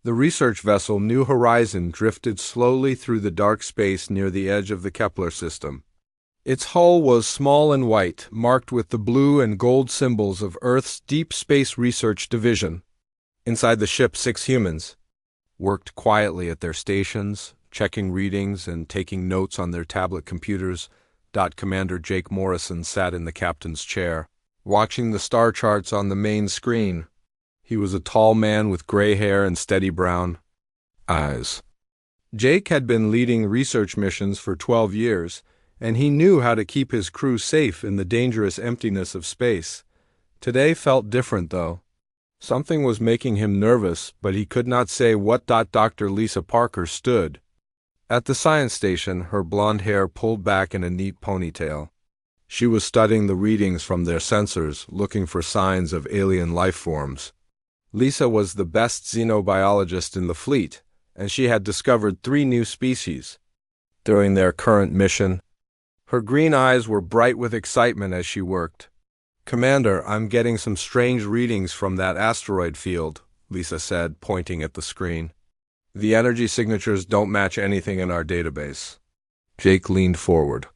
The research vessel New Horizon drifted slowly through the dark space near the edge of the Kepler system. Its hull was small and white, marked with the blue and gold symbols of Earth's Deep Space Research Division. Inside the ship, 6 humans worked quietly at their stations, checking readings and taking notes on their tablet computers. Commander Jake Morrison sat in the captain's chair, watching the star charts on the main screen. He was a tall man with gray hair and steady brown eyes. Jake had been leading research missions for 12 years, and he knew how to keep his crew safe in the dangerous emptiness of space. Today felt different, though. Something was making him nervous, but he could not say what. Dr. Lisa Parker stood at the science station, her blonde hair pulled back in a neat ponytail. She was studying the readings from their sensors, looking for signs of alien life forms. Lisa was the best xenobiologist in the fleet, and she had discovered 3 new species during their current mission. Her green eyes were bright with excitement as she worked. "Commander, I'm getting some strange readings from that asteroid field," Lisa said, pointing at the screen. "The energy signatures don't match anything in our database." Jake leaned forward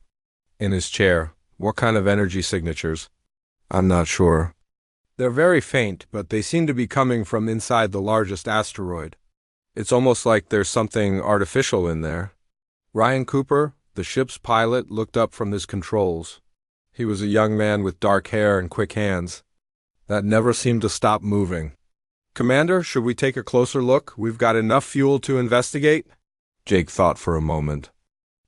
in his chair. "What kind of energy signatures?" "I'm not sure. They're very faint, but they seem to be coming from inside the largest asteroid. It's almost like there's something artificial in there." Ryan Cooper, the ship's pilot, looked up from his controls. He was a young man with dark hair and quick hands that never seemed to stop moving. "Commander, should we take a closer look? We've got enough fuel to investigate." Jake thought for a moment.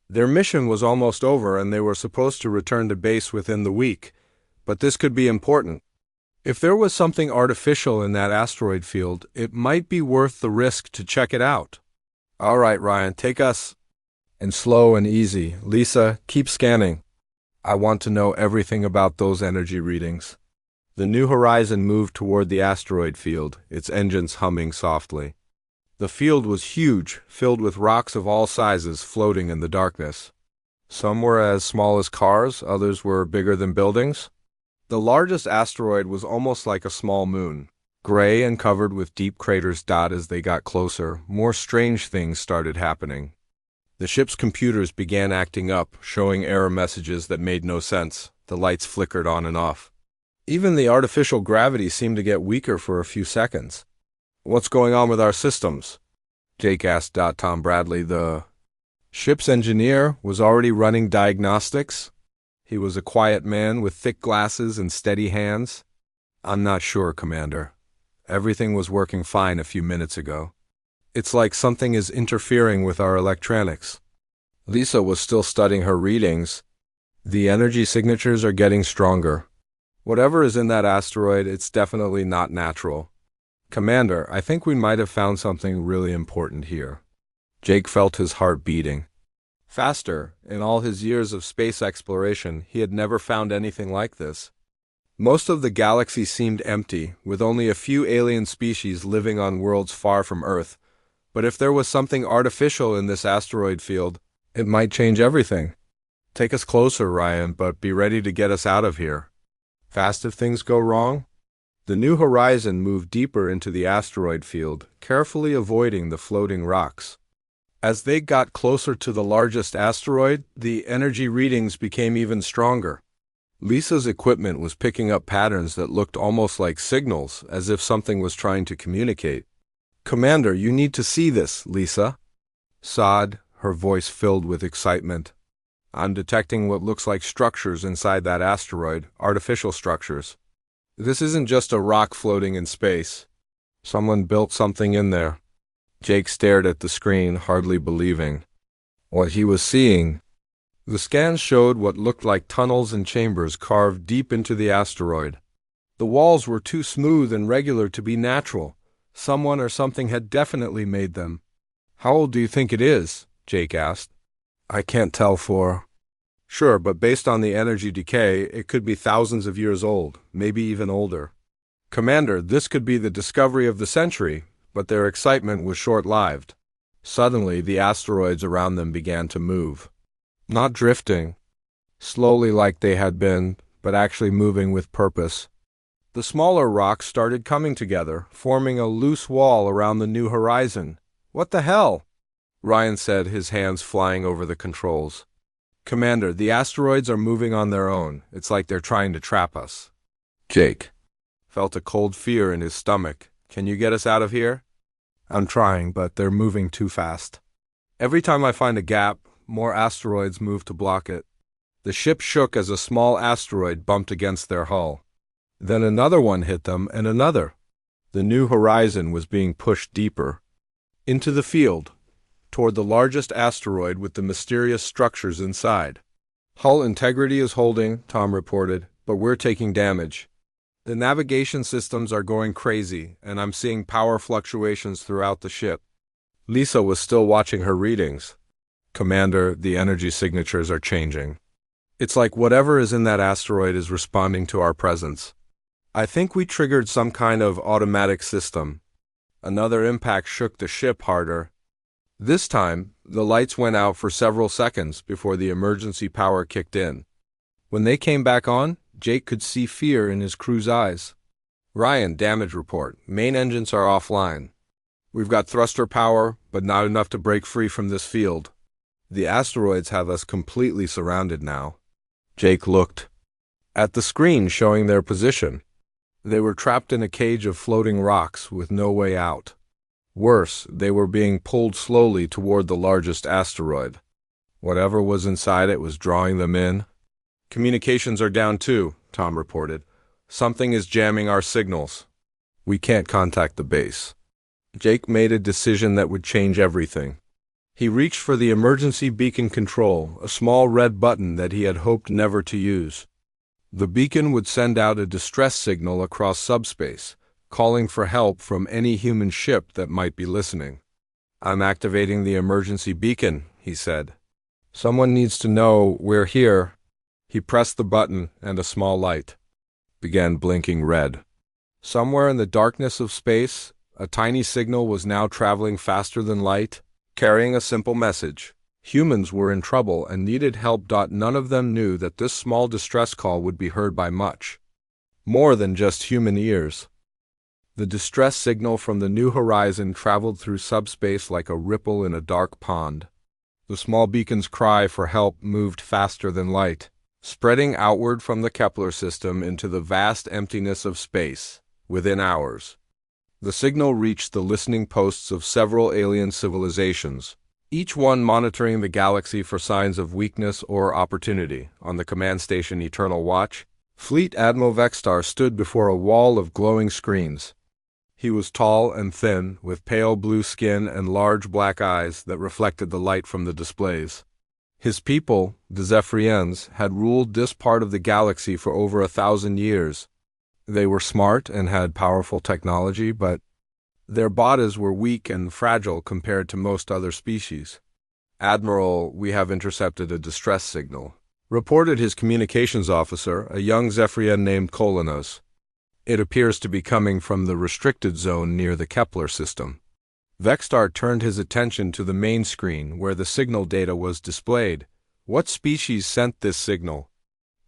Their mission was almost over, and they were supposed to return to base within the week, but this could be important. If there was something artificial in that asteroid field, it might be worth the risk to check it out. "All right, Ryan, take us." And slow and easy. "Lisa, keep scanning. I want to know everything about those energy readings." The New Horizon moved toward the asteroid field, its engines humming softly. The field was huge, filled with rocks of all sizes floating in the darkness. Some were as small as cars, others were bigger than buildings. The largest asteroid was almost like a small moon, gray and covered with deep craters. As they got closer, more strange things started happening. The ship's computers began acting up, showing error messages that made no sense. The lights flickered on and off. Even the artificial gravity seemed to get weaker for a few seconds. "What's going on with our systems?" Jake asked. Tom Bradley, the ship's engineer, was already running diagnostics. He was a quiet man with thick glasses and steady hands. "I'm not sure, Commander. Everything was working fine a few minutes ago. It's like something is interfering with our electronics." Lisa was still studying her readings. "The energy signatures are getting stronger. Whatever is in that asteroid, it's definitely not natural. Commander, I think we might have found something really important here." Jake felt his heart beating faster. In all his years of space exploration, he had never found anything like this. Most of the galaxy seemed empty, with only a few alien species living on worlds far from Earth. But if there was something artificial in this asteroid field, it might change everything. "Take us closer, Ryan, but be ready to get us out of here fast if things go wrong." The New Horizon moved deeper into the asteroid field, carefully avoiding the floating rocks. As they got closer to the largest asteroid, the energy readings became even stronger. Lisa's equipment was picking up patterns that looked almost like signals, as if something was trying to communicate. "Commander, you need to see this, Lisa." "Sod," her voice filled with excitement. "I'm detecting what looks like structures inside that asteroid, artificial structures. This isn't just a rock floating in space. Someone built something in there." Jake stared at the screen, hardly believing what he was seeing. The scans showed what looked like tunnels and chambers carved deep into the asteroid. The walls were too smooth and regular to be natural. Someone or something had definitely made them. "How old do you think it is?" Jake asked. "I can't tell for sure, but based on the energy decay, it could be thousands of years old, maybe even older." "Commander, this could be the discovery of the century," but their excitement was short-lived. Suddenly, the asteroids around them began to move. Not drifting slowly like they had been, but actually moving with purpose. The smaller rocks started coming together, forming a loose wall around the new horizon. "What the hell?" Ryan said, his hands flying over the controls. "Commander, the asteroids are moving on their own. It's like they're trying to trap us." Jake felt a cold fear in his stomach. "Can you get us out of here?" "I'm trying, but they're moving too fast. Every time I find a gap, more asteroids move to block it." The ship shook as a small asteroid bumped against their hull. Then another one hit them, and another. The new horizon was being pushed deeper into the field, toward the largest asteroid with the mysterious structures inside. "Hull integrity is holding," Tom reported, "but we're taking damage. The navigation systems are going crazy, and I'm seeing power fluctuations throughout the ship." Lisa was still watching her readings. "Commander, the energy signatures are changing. It's like whatever is in that asteroid is responding to our presence. I think we triggered some kind of automatic system." Another impact shook the ship harder. This time, the lights went out for several seconds before the emergency power kicked in. When they came back on, Jake could see fear in his crew's eyes. "Ryan, damage report. Main engines are offline. We've got thruster power, but not enough to break free from this field. The asteroids have us completely surrounded now." Jake looked at the screen showing their position. They were trapped in a cage of floating rocks with no way out. Worse, they were being pulled slowly toward the largest asteroid. Whatever was inside it was drawing them in. "Communications are down too," Tom reported. "Something is jamming our signals. We can't contact the base." Jake made a decision that would change everything. He reached for the emergency beacon control, a small red button that he had hoped never to use. The beacon would send out a distress signal across subspace, calling for help from any human ship that might be listening. "I'm activating the emergency beacon," he said. "Someone needs to know we're here." He pressed the button, and a small light began blinking red. Somewhere in the darkness of space, a tiny signal was now traveling faster than light, carrying a simple message. Humans were in trouble and needed help. None of them knew that this small distress call would be heard by much more than just human ears. The distress signal from the new horizon traveled through subspace like a ripple in a dark pond. The small beacon's cry for help moved faster than light, spreading outward from the Kepler system into the vast emptiness of space. Within hours, the signal reached the listening posts of several alien civilizations, each one monitoring the galaxy for signs of weakness or opportunity. On the command station Eternal Watch, Fleet Admiral Vextar stood before a wall of glowing screens. He was tall and thin, with pale blue skin and large black eyes that reflected the light from the displays. His people, the Zephyrians, had ruled this part of the galaxy for over 1,000 years. They were smart and had powerful technology, but their bodies were weak and fragile compared to most other species. "Admiral, we have intercepted a distress signal," reported his communications officer, a young Zephyrian named Kolinos. "It appears to be coming from the restricted zone near the Kepler system." Vextar turned his attention to the main screen where the signal data was displayed. "What species sent this signal?"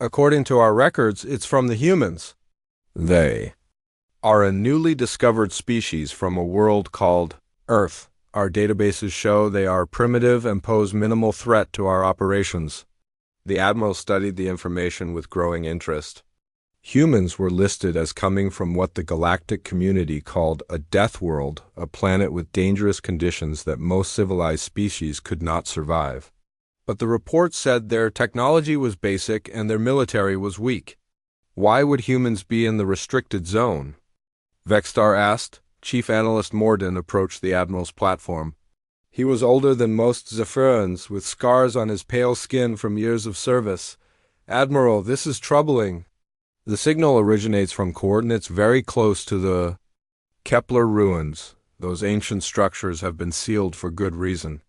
"According to our records, it's from the humans." "They are a newly discovered species from a world called Earth. Our databases show they are primitive and pose minimal threat to our operations." The Admiral studied the information with growing interest. Humans were listed as coming from what the galactic community called a death world, a planet with dangerous conditions that most civilized species could not survive. But the report said their technology was basic and their military was weak. "Why would humans be in the restricted zone?" Vextar asked. Chief Analyst Morden approached the Admiral's platform. He was older than most Zephyrians, with scars on his pale skin from years of service. "Admiral, this is troubling. The signal originates from coordinates very close to the Kepler ruins. Those ancient structures have been sealed for good reason."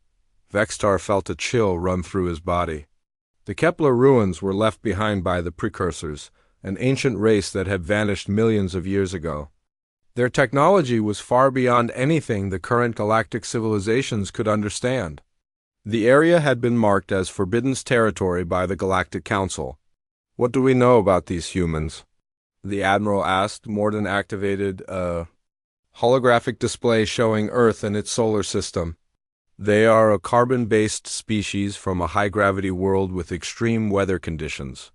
Vextar felt a chill run through his body. The Kepler ruins were left behind by the precursors, an ancient race that had vanished millions of years ago. Their technology was far beyond anything the current galactic civilizations could understand. The area had been marked as Forbidden Territory by the Galactic Council. "What do we know about these humans?" the Admiral asked. Morden activated a holographic display showing Earth and its solar system. They are a carbon-based species from a high-gravity world with extreme weather conditions.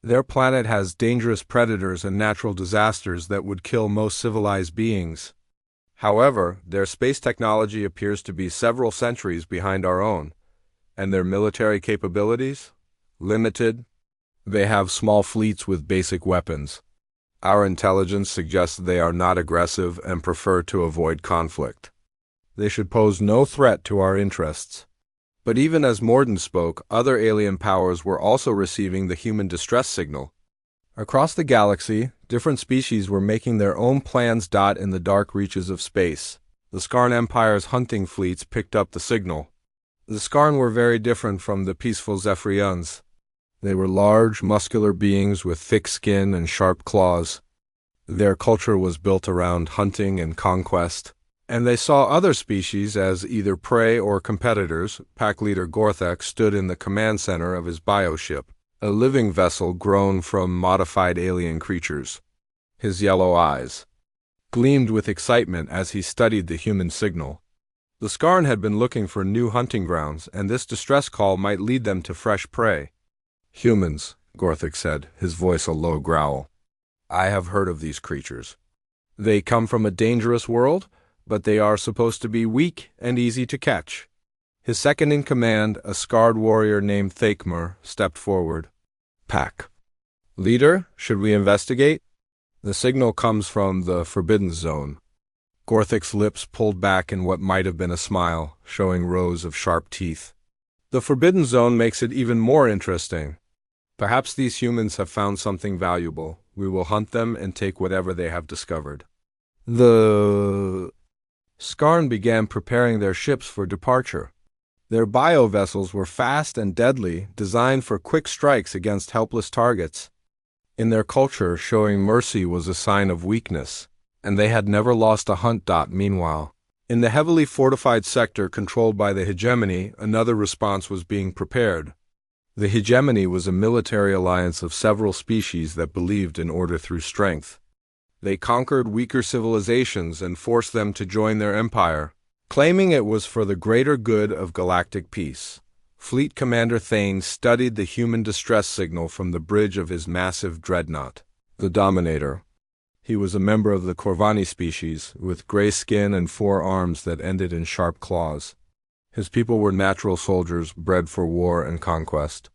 Their planet has dangerous predators and natural disasters that would kill most civilized beings. However, their space technology appears to be several centuries behind our own, and their military capabilities? Limited. They have small fleets with basic weapons. Our intelligence suggests they are not aggressive and prefer to avoid conflict. They should pose no threat to our interests. But even as Morden spoke, other alien powers were also receiving the human distress signal. Across the galaxy, different species were making their own plans. In the dark reaches of space, the Skarn Empire's hunting fleets picked up the signal. The Skarn were very different from the peaceful Zephyrians. They were large, muscular beings with thick skin and sharp claws. Their culture was built around hunting and conquest, and they saw other species as either prey or competitors. Pack leader Gorthek stood in the command center of his bioship, a living vessel grown from modified alien creatures. His yellow eyes gleamed with excitement as he studied the human signal. The Skarn had been looking for new hunting grounds, and this distress call might lead them to fresh prey. "Humans," Gorthek said, his voice a low growl. "I have heard of these creatures. They come from a dangerous world, but they are supposed to be weak and easy to catch." His second-in-command, a scarred warrior named Thakmer, stepped forward. "Pack. Leader, should we investigate? The signal comes from the Forbidden Zone." Gorthek's lips pulled back in what might have been a smile, showing rows of sharp teeth. "The Forbidden Zone makes it even more interesting. Perhaps these humans have found something valuable. We will hunt them and take whatever they have discovered." The Skarn began preparing their ships for departure. Their bio-vessels were fast and deadly, designed for quick strikes against helpless targets. In their culture, showing mercy was a sign of weakness, and they had never lost a hunt. Meanwhile, in the heavily fortified sector controlled by the Hegemony, another response was being prepared. The Hegemony was a military alliance of several species that believed in order through strength. They conquered weaker civilizations and forced them to join their empire, claiming it was for the greater good of galactic peace. Fleet Commander Thane studied the human distress signal from the bridge of his massive dreadnought, the Dominator. He was a member of the Corvani species, with gray skin and 4 arms that ended in sharp claws. His people were natural soldiers bred for war and conquest.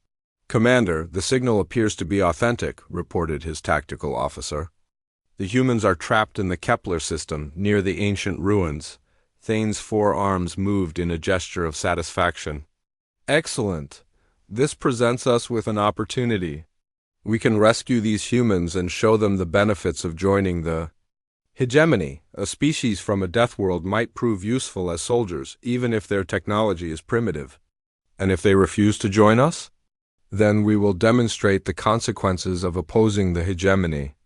"Commander, the signal appears to be authentic," reported his tactical officer. "The humans are trapped in the Kepler system, near the ancient ruins." Thane's 4 arms moved in a gesture of satisfaction. "Excellent. This presents us with an opportunity. We can rescue these humans and show them the benefits of joining the Hegemony. A species from a death world might prove useful as soldiers, even if their technology is primitive. And if they refuse to join us? Then we will demonstrate the consequences of opposing the Hegemony.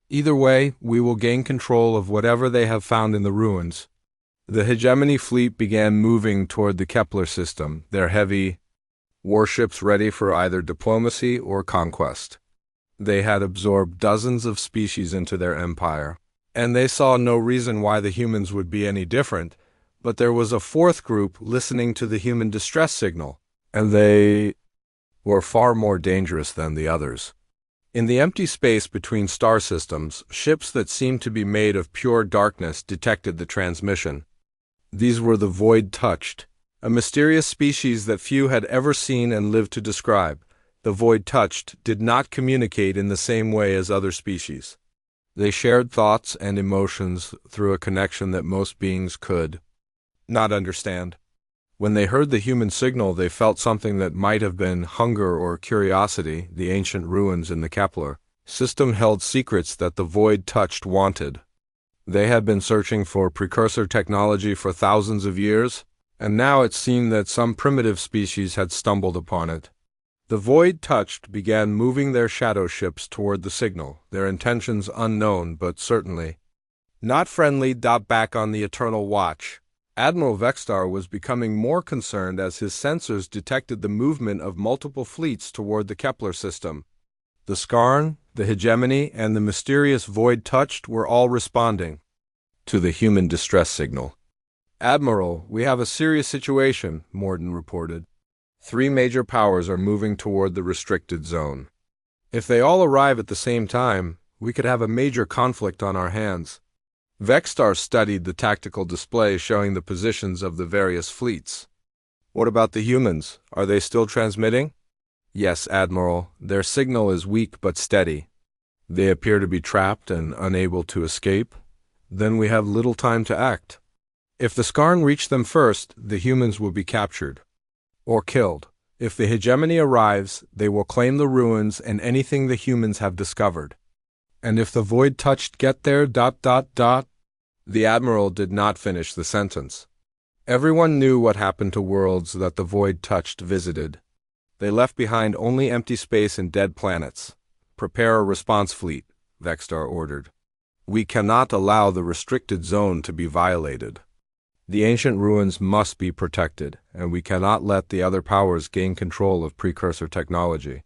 Either way, we will gain control of whatever they have found in the ruins." The Hegemony fleet began moving toward the Kepler system, their heavy warships ready for either diplomacy or conquest. They had absorbed dozens of species into their empire, and they saw no reason why the humans would be any different, but there was a 4th group listening to the human distress signal, and they were far more dangerous than the others. In the empty space between star systems, ships that seemed to be made of pure darkness detected the transmission. These were the Void Touched, a mysterious species that few had ever seen and lived to describe. The Void Touched did not communicate in the same way as other species. They shared thoughts and emotions through a connection that most beings could not understand. When they heard the human signal, they felt something that might have been hunger or curiosity. The ancient ruins in the Kepler system held secrets that the Void Touched wanted. They had been searching for precursor technology for thousands of years, and now it seemed that some primitive species had stumbled upon it. The Void Touched began moving their shadow ships toward the signal, their intentions unknown but certainly not friendly. Back on the Eternal Watch, Admiral Vextar was becoming more concerned as his sensors detected the movement of multiple fleets toward the Kepler system. The Skarn, The hegemony and the mysterious void touched were all responding to the human distress signal. "Admiral, we have a serious situation," Morden reported. "Three major powers are moving toward the restricted zone. If they all arrive at the same time, we could have a major conflict on our hands." Vexstar studied the tactical display showing the positions of the various fleets. "What about the humans? Are they still transmitting?" "Yes, Admiral. Their signal is weak but steady. They appear to be trapped and unable to escape. Then we have little time to act. If the Skarn reach them first, the humans will be captured or killed. If the hegemony arrives, they will claim the ruins and anything the humans have discovered. And if the void-touched get there, ... The Admiral did not finish the sentence. Everyone knew what happened to worlds that the void-touched visited. They left behind only empty space and dead planets. "Prepare a response fleet," Vexstar ordered. "We cannot allow the restricted zone to be violated. The ancient ruins must be protected, and we cannot let the other powers gain control of precursor technology."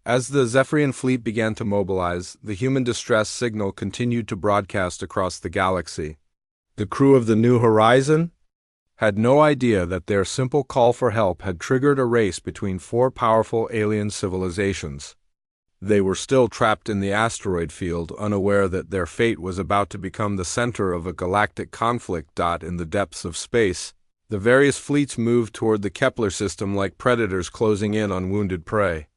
As the Zephyrian fleet began to mobilize, the human distress signal continued to broadcast across the galaxy. The crew of the New Horizon had no idea that their simple call for help had triggered a race between four powerful alien civilizations. They were still trapped in the asteroid field, unaware that their fate was about to become the center of a galactic conflict. In the depths of space, the various fleets moved toward the Kepler system like predators closing in on wounded prey.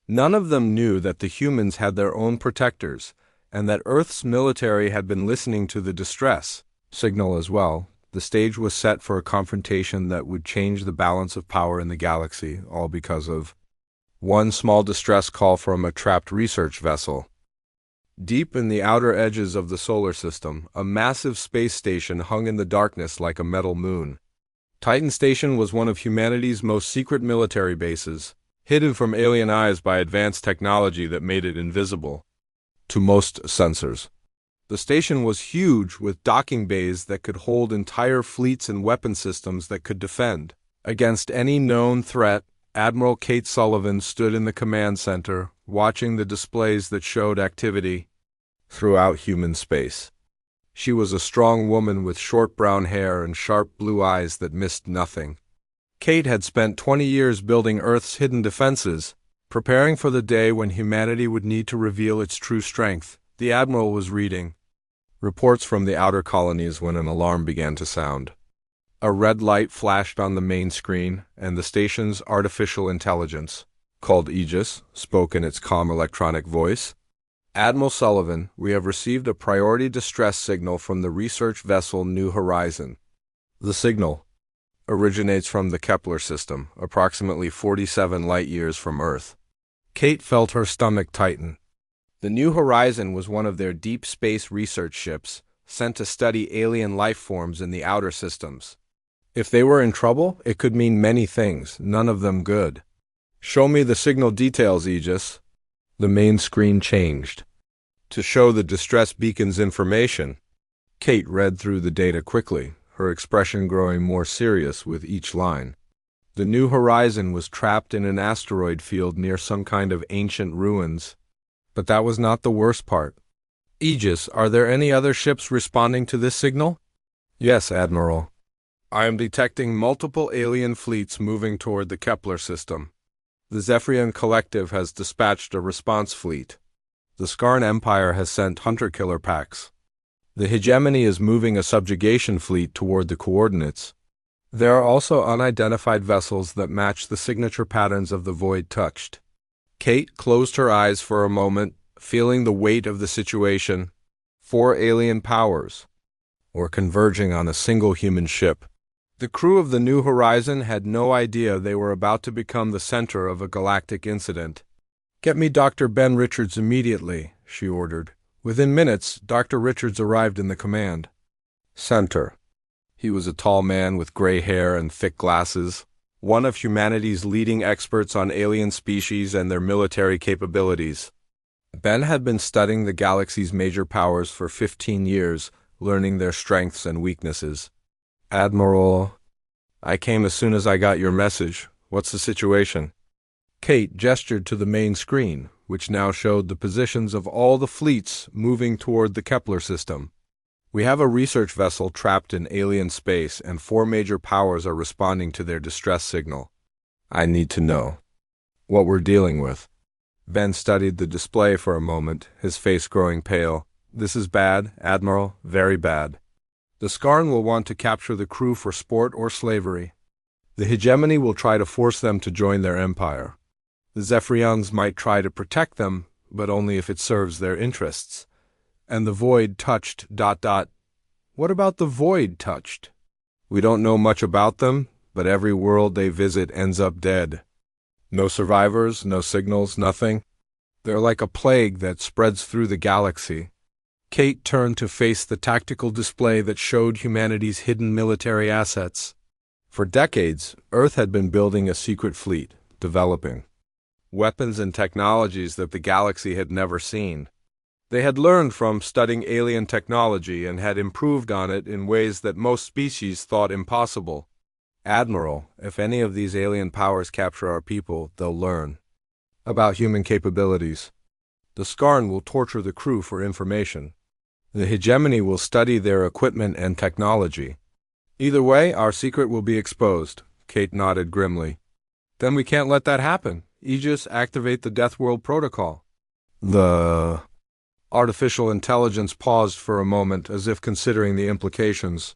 None of them knew that the humans had their own protectors, and that Earth's military had been listening to the distress signal as well. The stage was set for a confrontation that would change the balance of power in the galaxy, all because of one small distress call from a trapped research vessel. Deep in the outer edges of the solar system, a massive space station hung in the darkness like a metal moon. Titan Station was one of humanity's most secret military bases, hidden from alien eyes by advanced technology that made it invisible to most sensors. The station was huge, with docking bays that could hold entire fleets and weapon systems that could defend against any known threat. Admiral Kate Sullivan stood in the command center, watching the displays that showed activity throughout human space. She was a strong woman with short brown hair and sharp blue eyes that missed nothing. Kate had spent 20 years building Earth's hidden defenses, preparing for the day when humanity would need to reveal its true strength. The Admiral was reading reports from the outer colonies when an alarm began to sound. A red light flashed on the main screen, and the station's artificial intelligence, called Aegis, spoke in its calm electronic voice. "Admiral Sullivan, we have received a priority distress signal from the research vessel New Horizon. The signal originates from the Kepler system, approximately 47 light-years from Earth." Kate felt her stomach tighten. The New Horizon was one of their deep space research ships, sent to study alien life forms in the outer systems. If they were in trouble, it could mean many things, none of them good. "Show me the signal details, Aegis." The main screen changed to show the distress beacon's information. Kate read through the data quickly, her expression growing more serious with each line. The New Horizon was trapped in an asteroid field near some kind of ancient ruins. But that was not the worst part. "Aegis, are there any other ships responding to this signal?" "Yes, Admiral. I am detecting multiple alien fleets moving toward the Kepler system. The Zephyrian Collective has dispatched a response fleet. The Skarn Empire has sent hunter-killer packs. The hegemony is moving a subjugation fleet toward the coordinates. There are also unidentified vessels that match the signature patterns of the void touched." Kate closed her eyes for a moment, feeling the weight of the situation. 4 alien powers were converging on a single human ship. The crew of the New Horizon had no idea they were about to become the center of a galactic incident. "Get me Dr. Ben Richards immediately," she ordered. Within minutes, Dr. Richards arrived in the command center. He was a tall man with gray hair and thick glasses, one of humanity's leading experts on alien species and their military capabilities. Ben had been studying the galaxy's major powers for 15 years, learning their strengths and weaknesses. "Admiral, I came as soon as I got your message. What's the situation?" Kate gestured to the main screen, which now showed the positions of all the fleets moving toward the Kepler system. We have a research vessel trapped in alien space, and 4 major powers are responding to their distress signal. I need to know what we're dealing with. Ben studied the display for a moment, his face growing pale. This is bad, Admiral, very bad. The Skarn will want to capture the crew for sport or slavery. The hegemony will try to force them to join their empire. The Zephyrians might try to protect them, but only if it serves their interests. And the Void touched... What about the Void touched? We don't know much about them, but every world they visit ends up dead. No survivors, no signals, nothing. They're like a plague that spreads through the galaxy. Kate turned to face the tactical display that showed humanity's hidden military assets. For decades, Earth had been building a secret fleet, developing weapons and technologies that the galaxy had never seen. They had learned from studying alien technology and had improved on it in ways that most species thought impossible. Admiral, if any of these alien powers capture our people, they'll learn about human capabilities. The Skarn will torture the crew for information. The hegemony will study their equipment and technology. Either way, our secret will be exposed, Kate nodded grimly. Then we can't let that happen. Aegis, activate the Deathworld protocol. The artificial intelligence paused for a moment, as if considering the implications.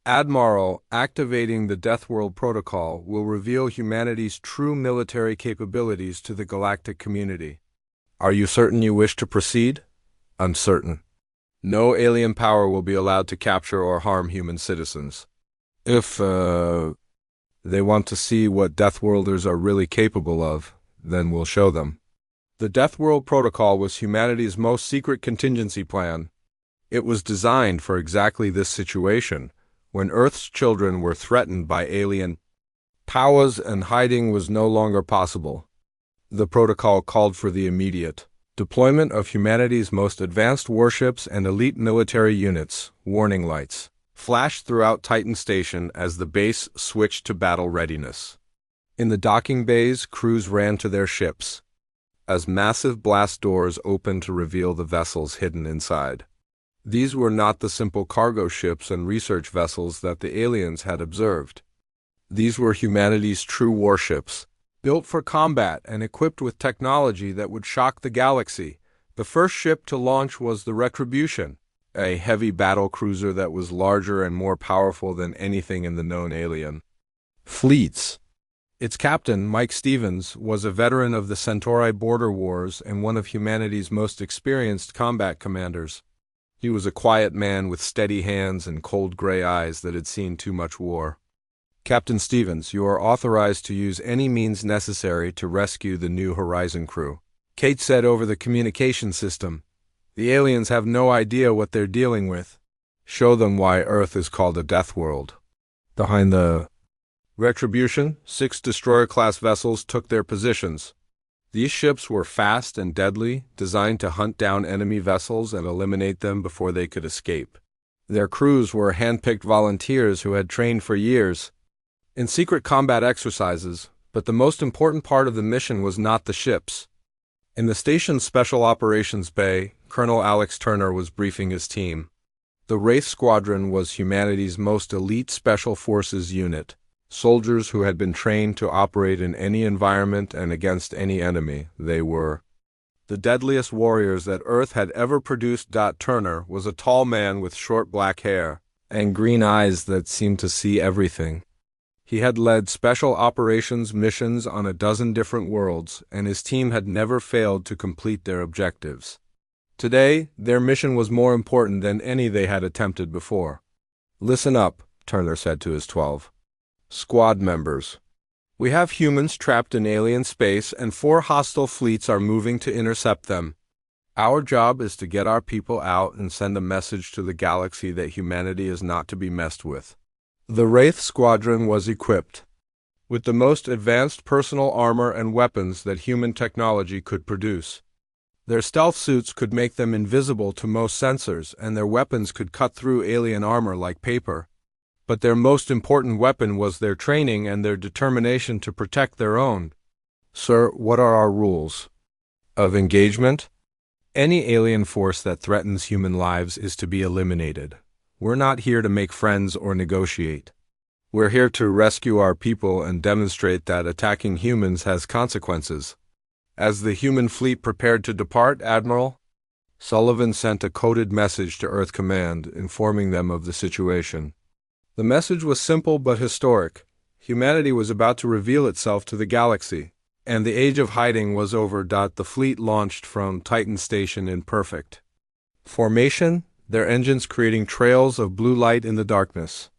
Admiral, activating the Deathworld protocol will reveal humanity's true military capabilities to the galactic community. Are you certain you wish to proceed? Uncertain. No alien power will be allowed to capture or harm human citizens. If, they want to see what Deathworlders are really capable of, then we'll show them. The Deathworld Protocol was humanity's most secret contingency plan. It was designed for exactly this situation, when Earth's children were threatened by alien powers and hiding was no longer possible. The protocol called for the immediate deployment of humanity's most advanced warships and elite military units. Warning lights flashed throughout Titan Station as the base switched to battle readiness. In the docking bays, crews ran to their ships, as massive blast doors opened to reveal the vessels hidden inside. These were not the simple cargo ships and research vessels that the aliens had observed. These were humanity's true warships, built for combat and equipped with technology that would shock the galaxy. The first ship to launch was the Retribution, a heavy battle cruiser that was larger and more powerful than anything in the known alien fleets. Its captain, Mike Stevens, was a veteran of the Centauri border wars and one of humanity's most experienced combat commanders. He was a quiet man with steady hands and cold gray eyes that had seen too much war. Captain Stevens, you are authorized to use any means necessary to rescue the New Horizon crew. Kate said over the communication system. The aliens have no idea what they're dealing with. Show them why Earth is called a death world. Behind the Retribution, 6 destroyer-class vessels took their positions. These ships were fast and deadly, designed to hunt down enemy vessels and eliminate them before they could escape. Their crews were hand-picked volunteers who had trained for years in secret combat exercises, but the most important part of the mission was not the ships. In the station's Special Operations Bay, Colonel Alex Turner was briefing his team. The Wraith Squadron was humanity's most elite Special Forces unit. Soldiers who had been trained to operate in any environment and against any enemy. They were the deadliest warriors that Earth had ever produced. Turner was a tall man with short black hair and green eyes that seemed to see everything. He had led special operations missions on a dozen different worlds, and his team had never failed to complete their objectives. Today, their mission was more important than any they had attempted before. Listen up, Turner said to his 12 squad members. We have humans trapped in alien space, and 4 hostile fleets are moving to intercept them. Our job is to get our people out and send a message to the galaxy that humanity is not to be messed with. The Wraith Squadron was equipped with the most advanced personal armor and weapons that human technology could produce. Their stealth suits could make them invisible to most sensors, and their weapons could cut through alien armor like paper. But their most important weapon was their training and their determination to protect their own. Sir, what are our rules? Of engagement? Any alien force that threatens human lives is to be eliminated. We're not here to make friends or negotiate. We're here to rescue our people and demonstrate that attacking humans has consequences. As the human fleet prepared to depart, Admiral, Sullivan sent a coded message to Earth Command, informing them of the situation. The message was simple but historic. Humanity was about to reveal itself to the galaxy, and the age of hiding was over. The fleet launched from Titan Station in perfect formation, their engines creating trails of blue light in the darkness.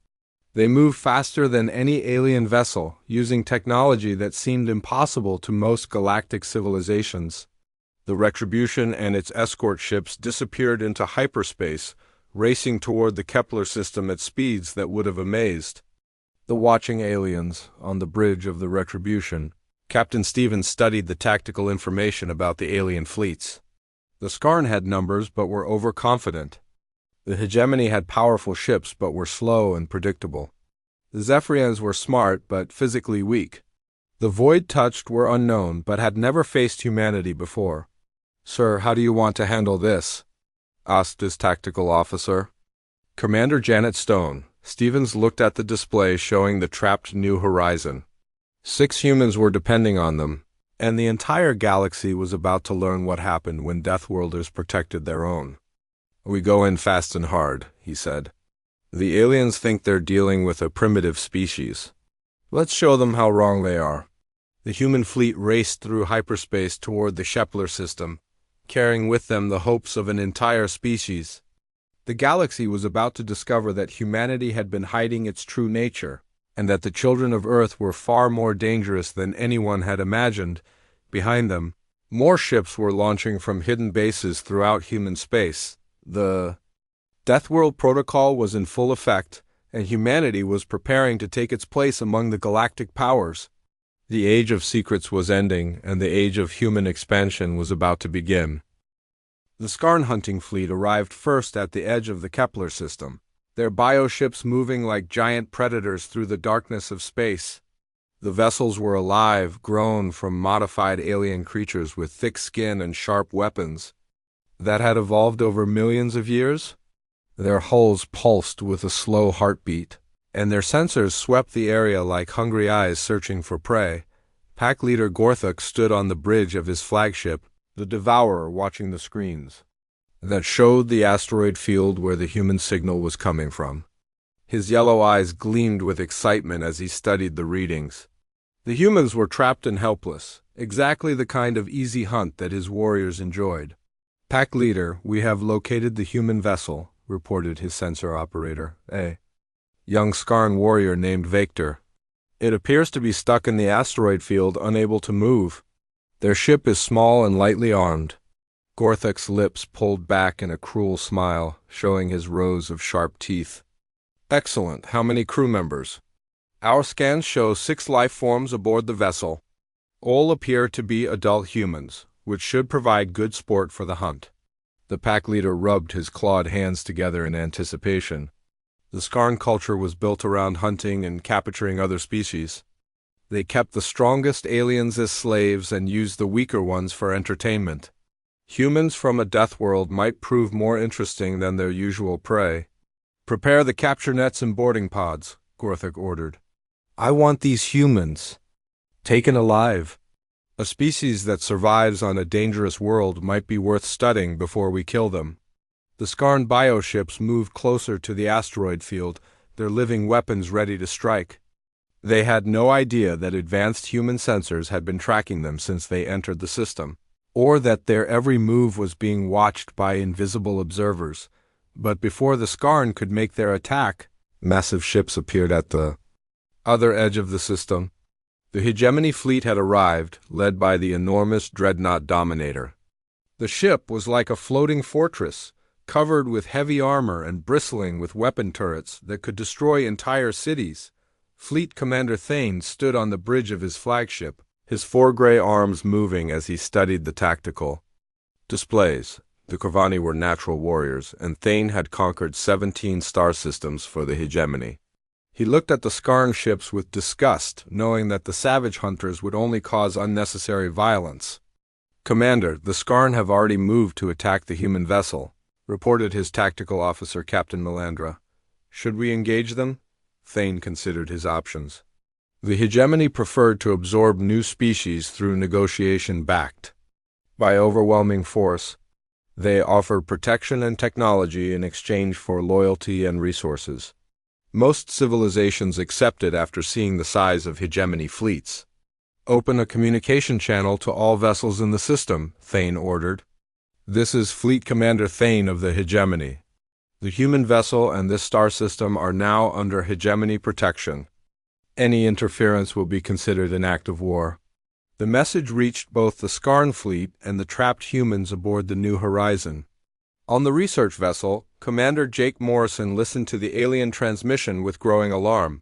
They moved faster than any alien vessel, using technology that seemed impossible to most galactic civilizations. The Retribution and its escort ships disappeared into hyperspace, racing toward the Kepler system at speeds that would have amazed the watching aliens. On the bridge of the Retribution, Captain Stevens studied the tactical information about the alien fleets. The Skarn had numbers but were overconfident. The Hegemony had powerful ships but were slow and predictable. The Zephyrians were smart but physically weak. The Void-Touched were unknown but had never faced humanity before. "Sir, how do you want to handle this?" asked his tactical officer. Commander Janet Stone. Stevens looked at the display showing the trapped New Horizon. 6 humans were depending on them, and the entire galaxy was about to learn what happened when Deathworlders protected their own. "We go in fast and hard," he said. "The aliens think they're dealing with a primitive species. Let's show them how wrong they are." The human fleet raced through hyperspace toward the Kepler system, carrying with them the hopes of an entire species. The galaxy was about to discover that humanity had been hiding its true nature, and that the children of Earth were far more dangerous than anyone had imagined. Behind them, more ships were launching from hidden bases throughout human space. The Deathworld Protocol was in full effect, and humanity was preparing to take its place among the galactic powers. The Age of Secrets was ending, and the Age of Human Expansion was about to begin. The Skarn hunting fleet arrived first at the edge of the Kepler system, their bioships moving like giant predators through the darkness of space. The vessels were alive, grown from modified alien creatures with thick skin and sharp weapons that had evolved over millions of years. Their hulls pulsed with a slow heartbeat, and their sensors swept the area like hungry eyes searching for prey. Pack leader Gorthuk stood on the bridge of his flagship, the Devourer, watching the screens that showed the asteroid field where the human signal was coming from. His yellow eyes gleamed with excitement as he studied the readings. The humans were trapped and helpless, exactly the kind of easy hunt that his warriors enjoyed. "Pack leader, we have located the human vessel," reported his sensor operator, a young Skarn warrior named Victor. "It appears to be stuck in the asteroid field, unable to move. Their ship is small and lightly armed." Gorthuk's lips pulled back in a cruel smile, showing his rows of sharp teeth. "Excellent. How many crew members?" "Our scans show 6 life forms aboard the vessel. All appear to be adult humans, which should provide good sport for the hunt." The pack leader rubbed his clawed hands together in anticipation. The Skarn culture was built around hunting and capturing other species. They kept the strongest aliens as slaves and used the weaker ones for entertainment. Humans from a death world might prove more interesting than their usual prey. "Prepare the capture nets and boarding pods," Gorthuk ordered. "I want these humans taken alive. A species that survives on a dangerous world might be worth studying before we kill them." The Skarn bioships moved closer to the asteroid field, their living weapons ready to strike. They had no idea that advanced human sensors had been tracking them since they entered the system, or that their every move was being watched by invisible observers. But before the Skarn could make their attack, massive ships appeared at the other edge of the system. The Hegemony fleet had arrived, led by the enormous dreadnought Dominator. The ship was like a floating fortress, covered with heavy armor and bristling with weapon turrets that could destroy entire cities. Fleet Commander Thane stood on the bridge of his flagship, his 4 gray arms moving as he studied the tactical displays. The Corvani were natural warriors, and Thane had conquered 17 star systems for the Hegemony. He looked at the Skarn ships with disgust, knowing that the savage hunters would only cause unnecessary violence. Commander, the Skarn have already moved to attack the human vessel, reported his tactical officer, Captain Melandra. Should we engage them? Thane considered his options. The hegemony preferred to absorb new species through negotiation backed by overwhelming force. They offered protection and technology in exchange for loyalty and resources. Most civilizations accepted after seeing the size of hegemony fleets. Open a communication channel to all vessels in the system, Thane ordered. This is Fleet Commander Thane of the hegemony. The human vessel and this star system are now under hegemony protection. Any interference will be considered an act of war. The message reached both the Skarn fleet and the trapped humans aboard the New Horizon. On the research vessel, Commander Jake Morrison listened to the alien transmission with growing alarm.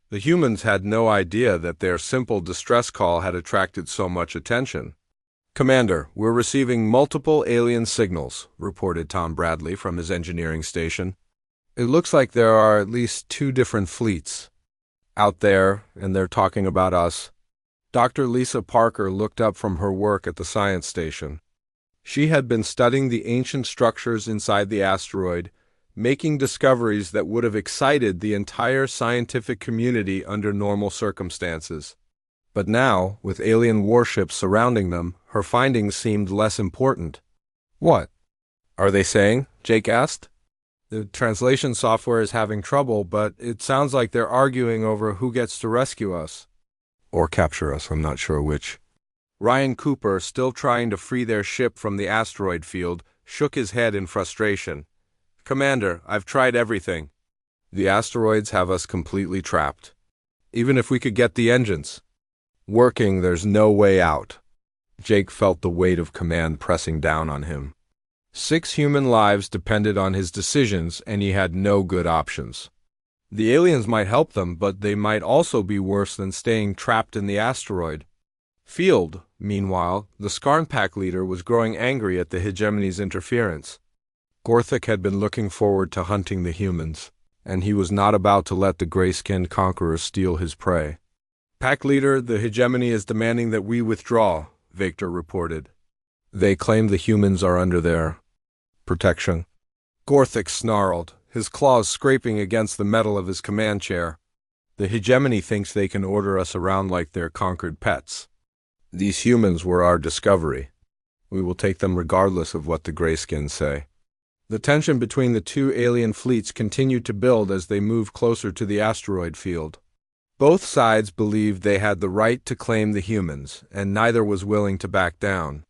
The humans had no idea that their simple distress call had attracted so much attention. Commander, we're receiving multiple alien signals, reported Tom Bradley from his engineering station. It looks like there are at least 2 different fleets out there, and they're talking about us. Dr. Lisa Parker looked up from her work at the science station. She had been studying the ancient structures inside the asteroid, making discoveries that would have excited the entire scientific community under normal circumstances. But now, with alien warships surrounding them, her findings seemed less important. What are they saying? Jake asked. The translation software is having trouble, but it sounds like they're arguing over who gets to rescue us. Or capture us, I'm not sure which. Ryan Cooper, still trying to free their ship from the asteroid field, shook his head in frustration. Commander, I've tried everything. The asteroids have us completely trapped. Even if we could get the engines working, there's no way out. Jake felt the weight of command pressing down on him. 6 human lives depended on his decisions, and he had no good options. The aliens might help them, but they might also be worse than staying trapped in the asteroid field. Meanwhile, the Skarn pack leader was growing angry at the hegemony's interference. Gorthik had been looking forward to hunting the humans, and he was not about to let the gray-skinned conquerors steal his prey. Pack leader, the hegemony is demanding that we withdraw, Victor reported. They claim the humans are under their protection. Gorthik snarled, his claws scraping against the metal of his command chair. The hegemony thinks they can order us around like their conquered pets. These humans were our discovery. We will take them regardless of what the grayskins say. The tension between the 2 alien fleets continued to build as they moved closer to the asteroid field. Both sides believed they had the right to claim the humans, and neither was willing to back down.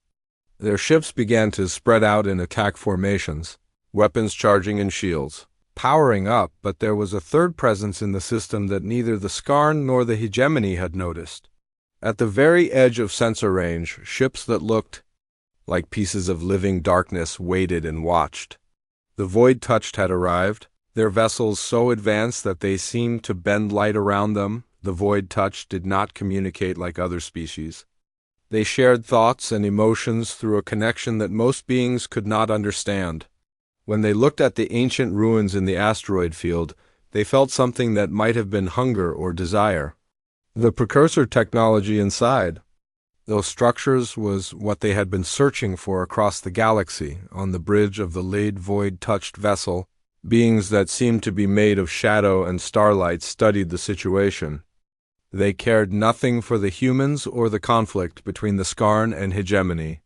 Their ships began to spread out in attack formations, weapons charging in shields, powering up, but there was a third presence in the system that neither the Skarn nor the hegemony had noticed. At the very edge of sensor range, ships that looked like pieces of living darkness waited and watched. The Void Touched had arrived, their vessels so advanced that they seemed to bend light around them. The Void Touched did not communicate like other species. They shared thoughts and emotions through a connection that most beings could not understand. When they looked at the ancient ruins in the asteroid field, they felt something that might have been hunger or desire. The precursor technology inside those structures was what they had been searching for across the galaxy. On the bridge of the laid Void-touched vessel, beings that seemed to be made of shadow and starlight studied the situation. They cared nothing for the humans or the conflict between the Skarn and hegemony.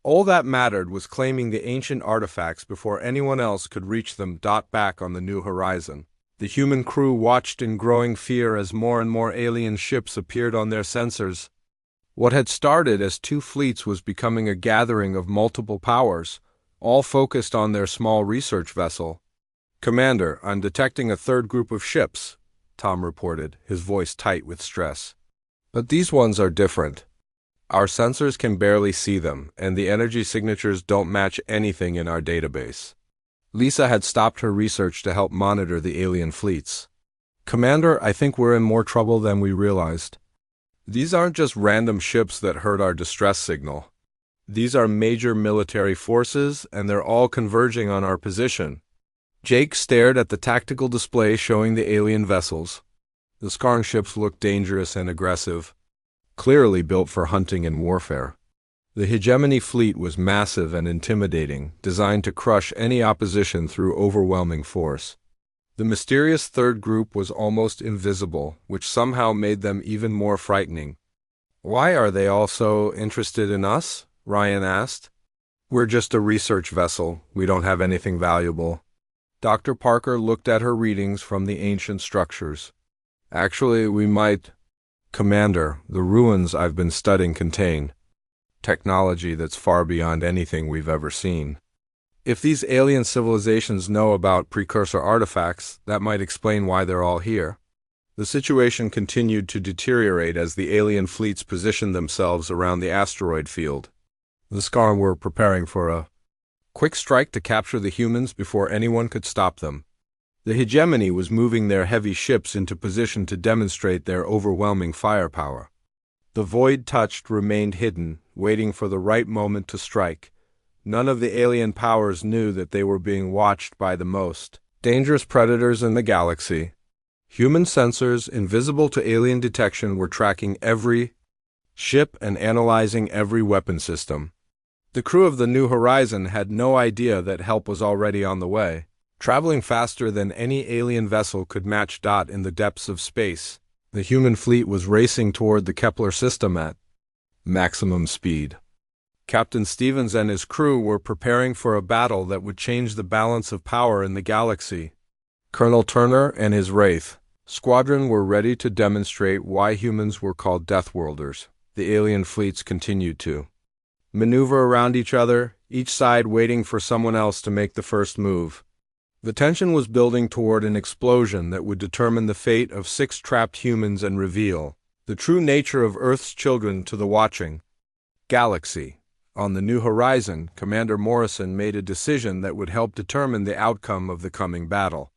All that mattered was claiming the ancient artifacts before anyone else could reach them. Back on the New Horizon, the human crew watched in growing fear as more and more alien ships appeared on their sensors. What had started as 2 fleets was becoming a gathering of multiple powers, all focused on their small research vessel. Commander, I'm detecting a 3rd group of ships, Tom reported, his voice tight with stress. But these ones are different. Our sensors can barely see them, and the energy signatures don't match anything in our database. Lisa had stopped her research to help monitor the alien fleets. Commander, I think we're in more trouble than we realized. These aren't just random ships that heard our distress signal. These are major military forces, and they're all converging on our position. Jake stared at the tactical display showing the alien vessels. The Skarn ships looked dangerous and aggressive, clearly built for hunting and warfare. The hegemony fleet was massive and intimidating, designed to crush any opposition through overwhelming force. The mysterious third group was almost invisible, which somehow made them even more frightening. "Why are they all so interested in us?" Ryan asked. "We're just a research vessel. We don't have anything valuable." Dr. Parker looked at her readings from the ancient structures. "Actually, we might—" "Commander, the ruins I've been studying contain technology that's far beyond anything we've ever seen. If these alien civilizations know about precursor artifacts, that might explain why they're all here." The situation continued to deteriorate as the alien fleets positioned themselves around the asteroid field. The Skarn were preparing for a quick strike to capture the humans before anyone could stop them. The hegemony was moving their heavy ships into position to demonstrate their overwhelming firepower. The void touched remained hidden, waiting for the right moment to strike. None of the alien powers knew that they were being watched by the most dangerous predators in the galaxy. Human sensors, invisible to alien detection, were tracking every ship and analyzing every weapon system. The crew of the New Horizon had no idea that help was already on the way. Traveling faster than any alien vessel could match Dot in the depths of space, the human fleet was racing toward the Kepler system at maximum speed. Captain Stevens and his crew were preparing for a battle that would change the balance of power in the galaxy. Colonel Turner and his Wraith squadron were ready to demonstrate why humans were called Deathworlders. The alien fleets continued to maneuver around each other, each side waiting for someone else to make the first move. The tension was building toward an explosion that would determine the fate of 6 trapped humans and reveal the true nature of Earth's children to the watching galaxy. On the New Horizon, Commander Morrison made a decision that would help determine the outcome of the coming battle.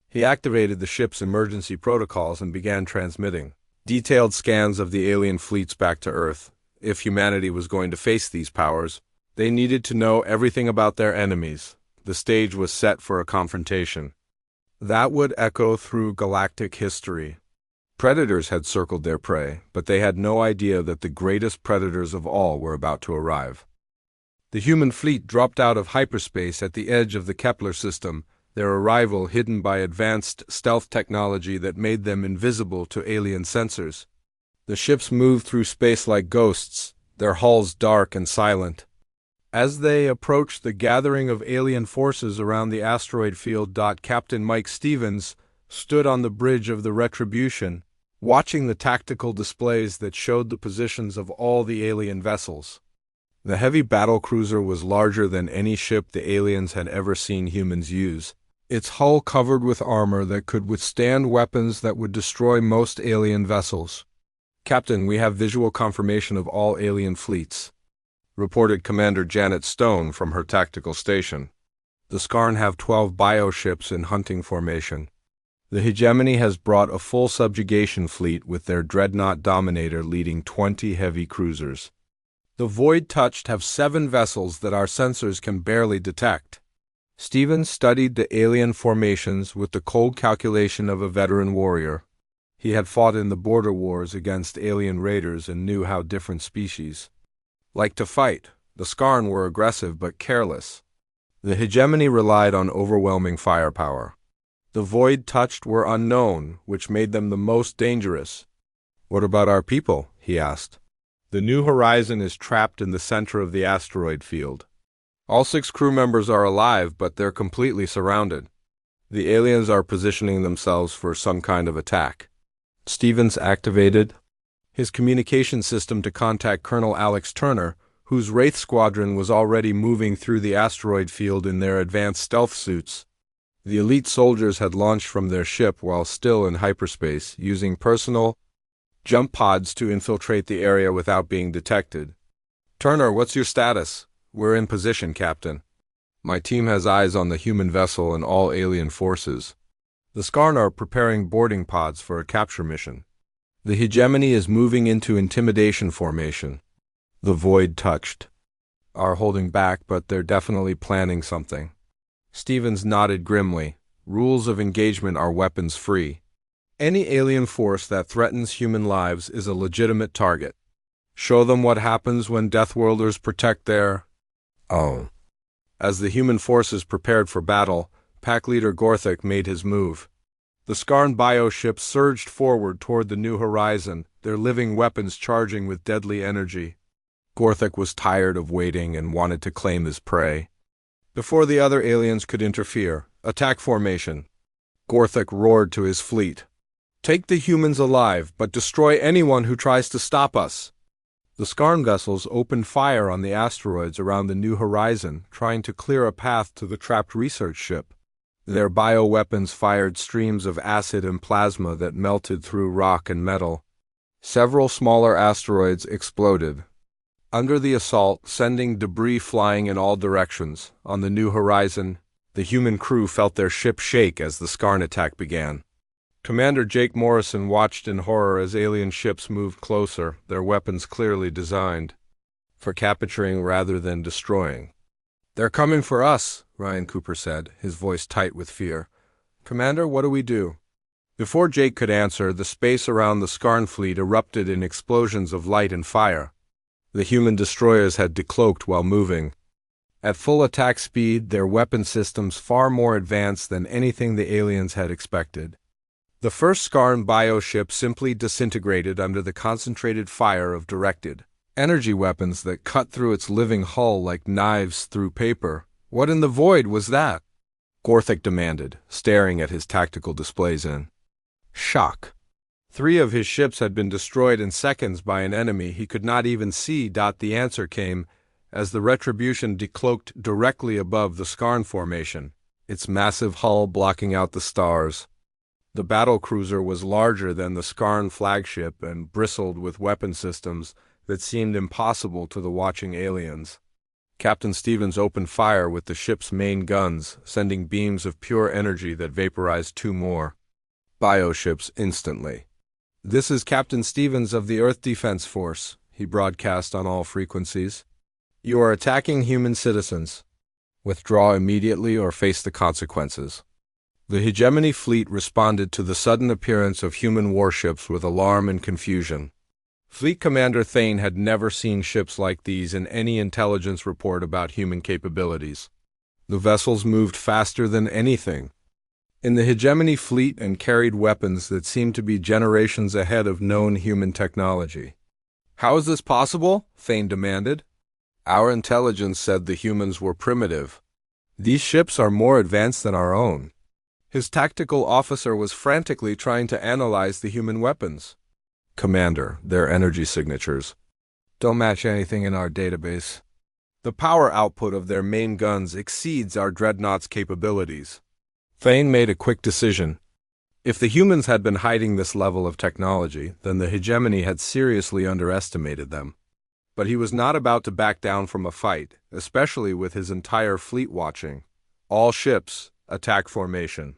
He activated the ship's emergency protocols and began transmitting detailed scans of the alien fleets back to Earth. If humanity was going to face these powers, they needed to know everything about their enemies. The stage was set for a confrontation that would echo through galactic history. Predators had circled their prey, but they had no idea that the greatest predators of all were about to arrive. The human fleet dropped out of hyperspace at the edge of the Kepler system, their arrival hidden by advanced stealth technology that made them invisible to alien sensors. The ships moved through space like ghosts, their hulls dark and silent. As they approached the gathering of alien forces around the asteroid field, Captain Mike Stevens stood on the bridge of the Retribution, watching the tactical displays that showed the positions of all the alien vessels. The heavy battlecruiser was larger than any ship the aliens had ever seen humans use, its hull covered with armor that could withstand weapons that would destroy most alien vessels. "Captain, we have visual confirmation of all alien fleets," reported Commander Janet Stone from her tactical station. "The Skarn have 12 bioships in hunting formation. The hegemony has brought a full subjugation fleet with their dreadnought Dominator leading 20 heavy cruisers. The Void Touched have 7 vessels that our sensors can barely detect." Stevens studied the alien formations with the cold calculation of a veteran warrior. He had fought in the border wars against alien raiders and knew how different species like to fight. The Skarn were aggressive but careless. The hegemony relied on overwhelming firepower. The Void Touched were unknown, which made them the most dangerous. "What about our people?" he asked. "The New Horizon is trapped in the center of the asteroid field. All 6 crew members are alive, but they're completely surrounded. The aliens are positioning themselves for some kind of attack." Stevens activated his communication system to contact Colonel Alex Turner, whose Wraith Squadron was already moving through the asteroid field in their advanced stealth suits. The elite soldiers had launched from their ship while still in hyperspace, using personal jump pods to infiltrate the area without being detected. "Turner, what's your status?" "We're in position, Captain. My team has eyes on the human vessel and all alien forces. The Skarn are preparing boarding pods for a capture mission. The hegemony is moving into intimidation formation. The Void Touched are holding back, but they're definitely planning something." Stevens nodded grimly. "Rules of engagement are weapons-free. Any alien force that threatens human lives is a legitimate target. Show them what happens when Deathworlders protect their own. As the human forces prepared for battle, pack leader Gorthik made his move. The Skarn bioships surged forward toward the New Horizon, their living weapons charging with deadly energy. Gorthik was tired of waiting and wanted to claim his prey. Before the other aliens could interfere, attack formation. Gorthik roared to his fleet. Take the humans alive, but destroy anyone who tries to stop us. The Skarn vessels opened fire on the asteroids around the New Horizon, trying to clear a path to the trapped research ship. Their bioweapons fired streams of acid and plasma that melted through rock and metal. Several smaller asteroids exploded under the assault, sending debris flying in all directions. On the New Horizon, the human crew felt their ship shake as the Skarn attack began. Commander Jake Morrison watched in horror as alien ships moved closer, their weapons clearly designed for capturing rather than destroying. "They're coming for us," Ryan Cooper said, his voice tight with fear. "Commander, what do we do?" Before Jake could answer, the space around the Skarn fleet erupted in explosions of light and fire. The human destroyers had decloaked while moving. At full attack speed, their weapon systems far more advanced than anything the aliens had expected. The first Skarn bioship simply disintegrated under the concentrated fire of directed energy weapons that cut through its living hull like knives through paper. "What in the void was that?" Gorthik demanded, staring at his tactical displays in shock. 3 of his ships had been destroyed in seconds by an enemy he could not even see. The answer came as the Retribution decloaked directly above the Skarn formation, its massive hull blocking out the stars. The battlecruiser was larger than the Skarn flagship and bristled with weapon systems that seemed impossible to the watching aliens. Captain Stevens opened fire with the ship's main guns, sending beams of pure energy that vaporized 2 more bioships instantly. "This is Captain Stevens of the Earth Defense Force," he broadcast on all frequencies. "You are attacking human citizens. Withdraw immediately or face the consequences." The Hegemony fleet responded to the sudden appearance of human warships with alarm and confusion. Fleet Commander Thane had never seen ships like these in any intelligence report about human capabilities. The vessels moved faster than anything in the Hegemony fleet and carried weapons that seemed to be generations ahead of known human technology. "How is this possible?" Thane demanded. "Our intelligence said the humans were primitive. These ships are more advanced than our own." His tactical officer was frantically trying to analyze the human weapons. "Commander, their energy signatures don't match anything in our database. The power output of their main guns exceeds our dreadnought's capabilities." Thane made a quick decision. If the humans had been hiding this level of technology, then the Hegemony had seriously underestimated them. But he was not about to back down from a fight, especially with his entire fleet watching. "All ships, attack formation.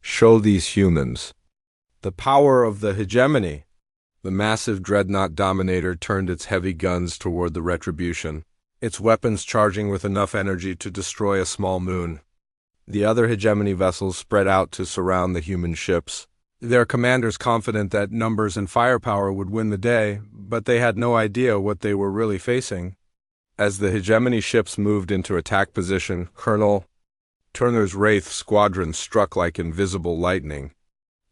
Show these humans the power of the Hegemony." The massive dreadnought Dominator turned its heavy guns toward the Retribution, its weapons charging with enough energy to destroy a small moon. The other Hegemony vessels spread out to surround the human ships, their commanders confident that numbers and firepower would win the day, but they had no idea what they were really facing. As the Hegemony ships moved into attack position, Colonel Turner's Wraith squadron struck like invisible lightning.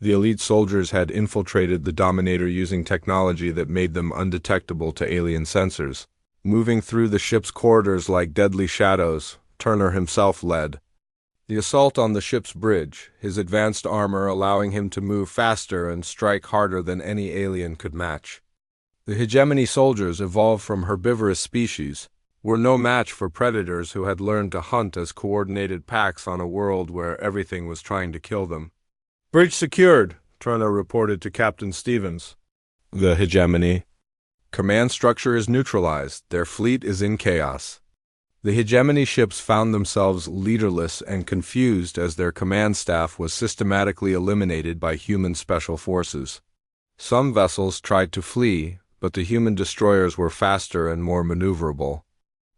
The elite soldiers had infiltrated the Dominator using technology that made them undetectable to alien sensors. Moving through the ship's corridors like deadly shadows, Turner himself led the assault on the ship's bridge, his advanced armor allowing him to move faster and strike harder than any alien could match. The Hegemony soldiers, evolved from herbivorous species, were no match for predators who had learned to hunt as coordinated packs on a world where everything was trying to kill them. "Bridge secured," Turner reported to Captain Stevens. The Hegemony command structure is neutralized. Their fleet is in chaos. The Hegemony ships found themselves leaderless and confused as their command staff was systematically eliminated by human special forces. Some vessels tried to flee, but the human destroyers were faster and more maneuverable.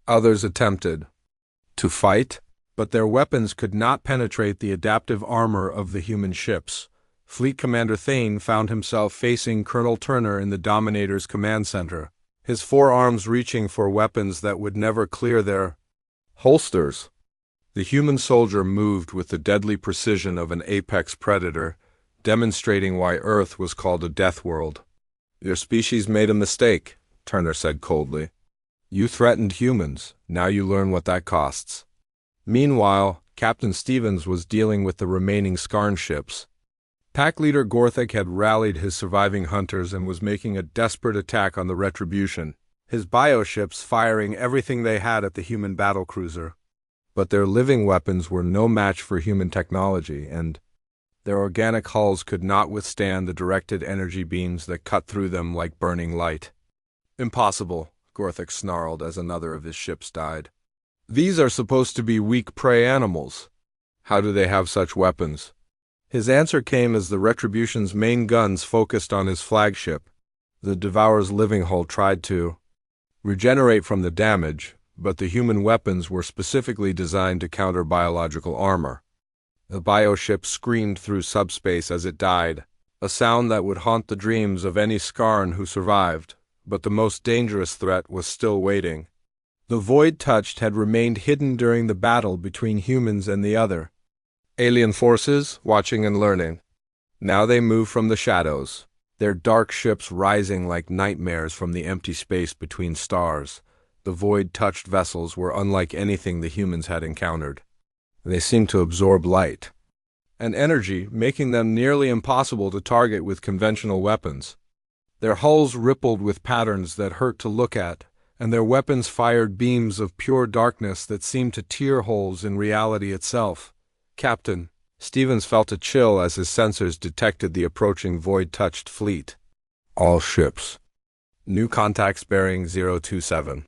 Others attempted to fight, but their weapons could not penetrate the adaptive armor of the human ships. Fleet Commander Thane found himself facing Colonel Turner in the Dominator's command center, his forearms reaching for weapons that would never clear their holsters. The human soldier moved with the deadly precision of an apex predator, demonstrating why Earth was called a death world. "Your species made a mistake," Turner said coldly. "You threatened humans. Now you learn what that costs." Meanwhile, Captain Stevens was dealing with the remaining Skarn ships. Pack leader Gorthik had rallied his surviving hunters and was making a desperate attack on the Retribution, his bioships firing everything they had at the human battlecruiser. But their living weapons were no match for human technology, and their organic hulls could not withstand the directed energy beams that cut through them like burning light. "Impossible," Gorthik snarled as another of his ships died. "These are supposed to be weak prey animals. How do they have such weapons?" His answer came as the Retribution's main guns focused on his flagship. The Devourer's living hull tried to regenerate from the damage, but the human weapons were specifically designed to counter biological armor. The bioship screamed through subspace as it died, a sound that would haunt the dreams of any Skarn who survived, but the most dangerous threat was still waiting. The Void Touched had remained hidden during the battle between humans and the other alien forces, watching and learning. Now they moved from the shadows, their dark ships rising like nightmares from the empty space between stars. The Void-touched vessels were unlike anything the humans had encountered. They seemed to absorb light and energy, making them nearly impossible to target with conventional weapons. Their hulls rippled with patterns that hurt to look at, and their weapons fired beams of pure darkness that seemed to tear holes in reality itself. "Captain," Stevens felt a chill as his sensors detected the approaching Void-touched fleet. "All ships. New contacts bearing 027.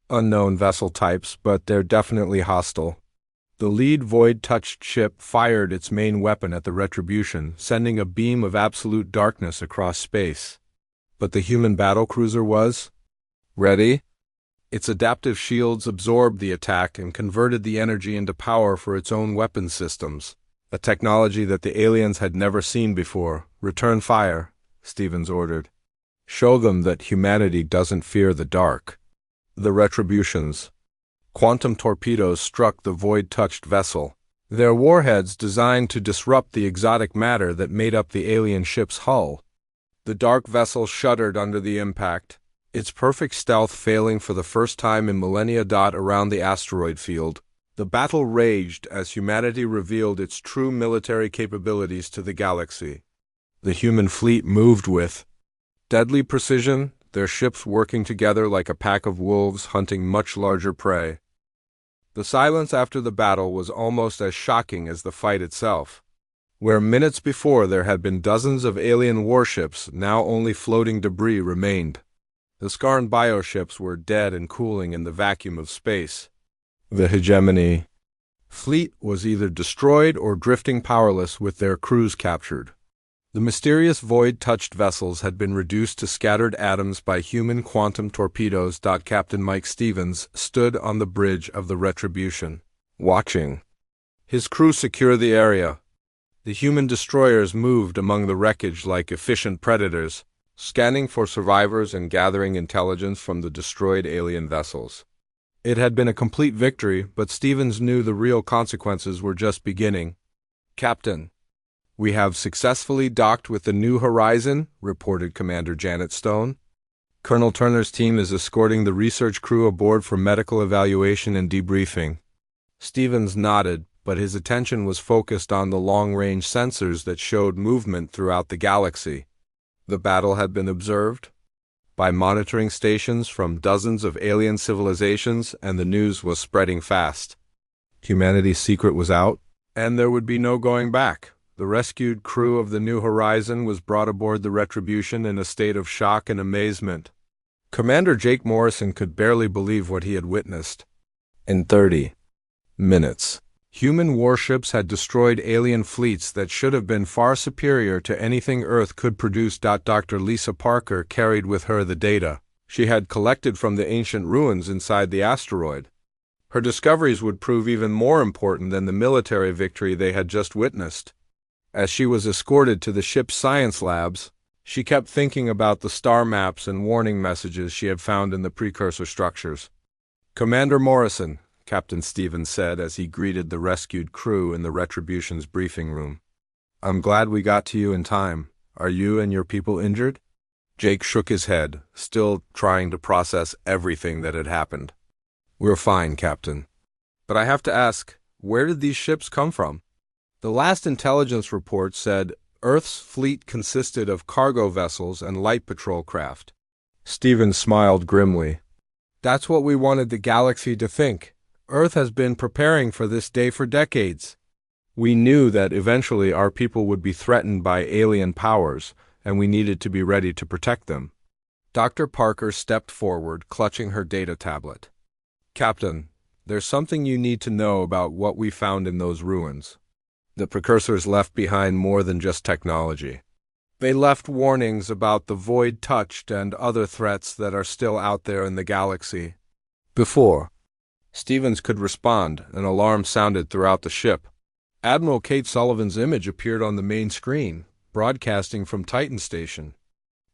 Unknown vessel types, but they're definitely hostile." The lead Void-touched ship fired its main weapon at the Retribution, sending a beam of absolute darkness across space. But the human battlecruiser was ready. Its adaptive shields absorbed the attack and converted the energy into power for its own weapon systems, a technology that the aliens had never seen before. "Return fire," Stevens ordered. "Show them that humanity doesn't fear the dark." The Retribution's quantum torpedoes struck the Void-touched vessel, their warheads designed to disrupt the exotic matter that made up the alien ship's hull. The dark vessel shuddered under the impact, its perfect stealth failing for the first time in millennia. Around the asteroid field, the battle raged as humanity revealed its true military capabilities to the galaxy. The human fleet moved with deadly precision, their ships working together like a pack of wolves hunting much larger prey. The silence after the battle was almost as shocking as the fight itself. Where minutes before there had been dozens of alien warships, now only floating debris remained. The Skarn bioships were dead and cooling in the vacuum of space. The hegemony fleet was either destroyed or drifting powerless with their crews captured. The mysterious Void-touched vessels had been reduced to scattered atoms by human quantum torpedoes. Captain Mike Stevens stood on the bridge of the Retribution, watching his crew secure the area. The human destroyers moved among the wreckage like efficient predators, scanning for survivors and gathering intelligence from the destroyed alien vessels. It had been a complete victory, but Stevens knew the real consequences were just beginning. "Captain, we have successfully docked with the New Horizon," reported Commander Janet Stone. "Colonel Turner's team is escorting the research crew aboard for medical evaluation and debriefing." Stevens nodded, but his attention was focused on the long-range sensors that showed movement throughout the galaxy. The battle had been observed by monitoring stations from dozens of alien civilizations, and the news was spreading fast. Humanity's secret was out, and there would be no going back. The rescued crew of the New Horizon was brought aboard the Retribution in a state of shock and amazement. Commander Jake Morrison could barely believe what he had witnessed. In 30 minutes, human warships had destroyed alien fleets that should have been far superior to anything Earth could produce. Dr. Lisa Parker carried with her the data she had collected from the ancient ruins inside the asteroid. Her discoveries would prove even more important than the military victory they had just witnessed. As she was escorted to the ship's science labs, She kept thinking about the star maps and warning messages she had found in the precursor structures. "Commander Morrison," Captain Stevens said as he greeted the rescued crew in the Retribution's briefing room. "I'm glad we got to you in time. Are you and your people injured?" Jake shook his head, still trying to process everything that had happened. "We're fine, Captain. But I have to ask, where did these ships come from?" The last intelligence report said Earth's fleet consisted of cargo vessels and light patrol craft. Stevens smiled grimly. "That's what we wanted the galaxy to think. Earth has been preparing for this day for decades. We knew that eventually our people would be threatened by alien powers, and we needed to be ready to protect them." Dr. Parker stepped forward, clutching her data tablet. "Captain, there's something you need to know about what we found in those ruins. The precursors left behind more than just technology. They left warnings about the void touched and other threats that are still out there in the galaxy." Before Stevens could respond, an alarm sounded throughout the ship. Admiral Kate Sullivan's image appeared on the main screen, broadcasting from Titan Station.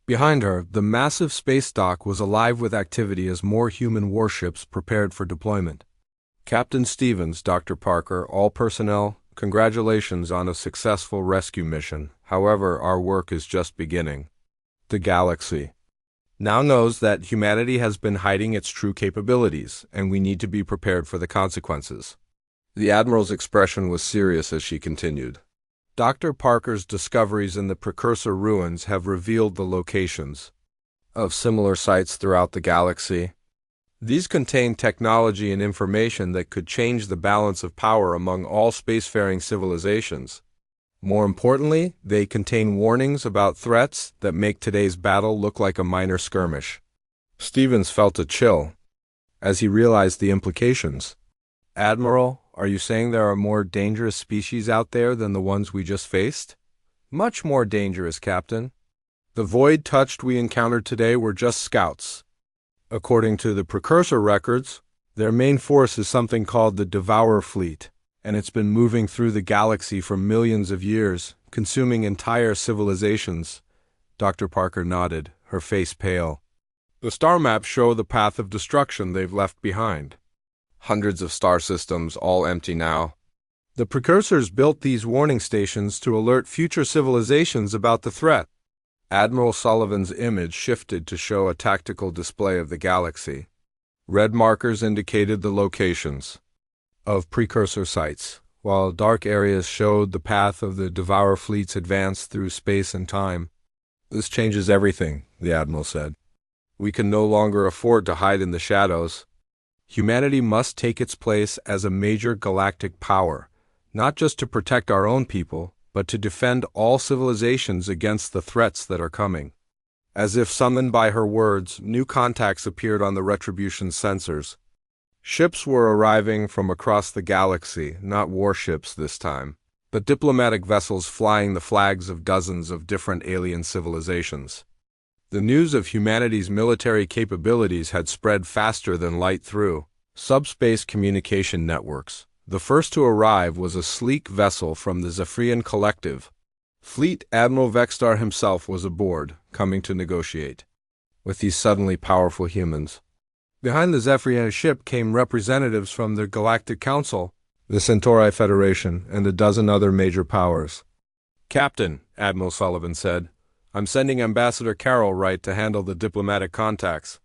Behind her, the massive space dock was alive with activity as more human warships prepared for deployment. "Captain Stevens, Dr. Parker, all personnel, congratulations on a successful rescue mission. However, our work is just beginning. The galaxy now knows that humanity has been hiding its true capabilities, and we need to be prepared for the consequences." The Admiral's expression was serious as she continued. "Dr. Parker's discoveries in the precursor ruins have revealed the locations of similar sites throughout the galaxy. These contain technology and information that could change the balance of power among all spacefaring civilizations. More importantly, they contain warnings about threats that make today's battle look like a minor skirmish." Stevens felt a chill as he realized the implications. "Admiral, are you saying there are more dangerous species out there than the ones we just faced?" "Much more dangerous, Captain. The void touched we encountered today were just scouts. According to the precursor records, their main force is something called the Devourer Fleet, and it's been moving through the galaxy for millions of years, consuming entire civilizations." Dr. Parker nodded, her face pale. "The star maps show the path of destruction they've left behind. Hundreds of star systems, all empty now. The precursors built these warning stations to alert future civilizations about the threat." Admiral Sullivan's image shifted to show a tactical display of the galaxy. Red markers indicated the locations of precursor sites, while dark areas showed the path of the Devourer fleet's advance through space and time. "This changes everything," the Admiral said. "We can no longer afford to hide in the shadows. Humanity must take its place as a major galactic power, not just to protect our own people, but to defend all civilizations against the threats that are coming." As if summoned by her words, new contacts appeared on the Retribution sensors. Ships were arriving from across the galaxy, not warships this time, but diplomatic vessels flying the flags of dozens of different alien civilizations. The news of humanity's military capabilities had spread faster than light through subspace communication networks. The first to arrive was a sleek vessel from the Zephyrian Collective. Fleet Admiral Vextar himself was aboard, coming to negotiate with these suddenly powerful humans. Behind the Zephyrian ship came representatives from the Galactic Council, the Centauri Federation, and a dozen other major powers. "Captain," Admiral Sullivan said, "I'm sending Ambassador Carroll Wright to handle the diplomatic contacts.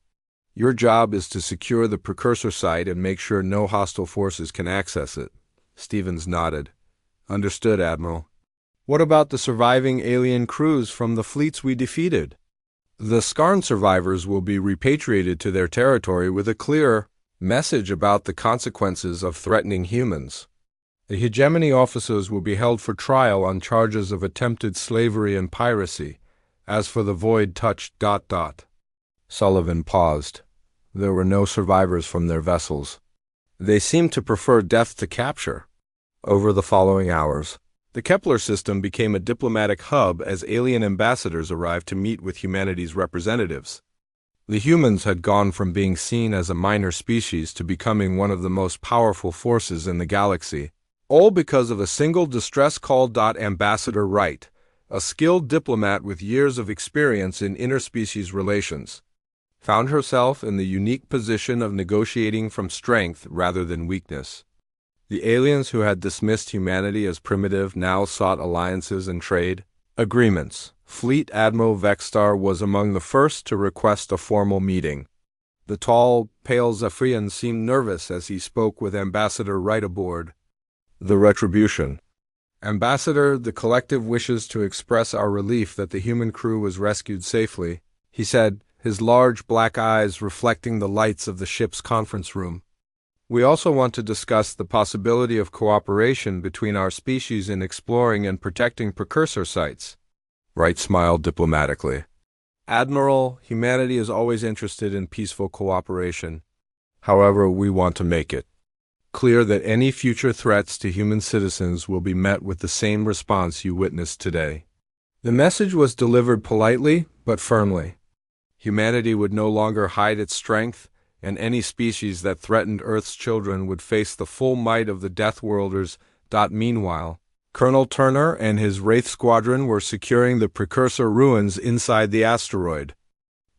Your job is to secure the precursor site and make sure no hostile forces can access it." Stevens nodded. "Understood, Admiral." "What about the surviving alien crews from the fleets we defeated?" "The Skarn survivors will be repatriated to their territory with a clear message about the consequences of threatening humans. The hegemony officers will be held for trial on charges of attempted slavery and piracy. As for the void touched ... Sullivan paused. There were no survivors from their vessels. They seemed to prefer death to capture. Over the following hours, the Kepler system became a diplomatic hub as alien ambassadors arrived to meet with humanity's representatives. The humans had gone from being seen as a minor species to becoming one of the most powerful forces in the galaxy, all because of a single distress call. Ambassador Wright, a skilled diplomat with years of experience in interspecies relations, found herself in the unique position of negotiating from strength rather than weakness. The aliens who had dismissed humanity as primitive now sought alliances and trade agreements. Fleet Admiral Vexstar was among the first to request a formal meeting. The tall, pale Zephyrian seemed nervous as he spoke with Ambassador Wright aboard the Retribution. "Ambassador, the collective wishes to express our relief that the human crew was rescued safely," he said, his large black eyes reflecting the lights of the ship's conference room. "We also want to discuss the possibility of cooperation between our species in exploring and protecting precursor sites." Wright smiled diplomatically. "Admiral, humanity is always interested in peaceful cooperation. However, we want to make it clear that any future threats to human citizens will be met with the same response you witnessed today." The message was delivered politely but firmly. Humanity would no longer hide its strength, and any species that threatened Earth's children would face the full might of the Deathworlders. Meanwhile, Colonel Turner and his Wraith Squadron were securing the precursor ruins inside the asteroid.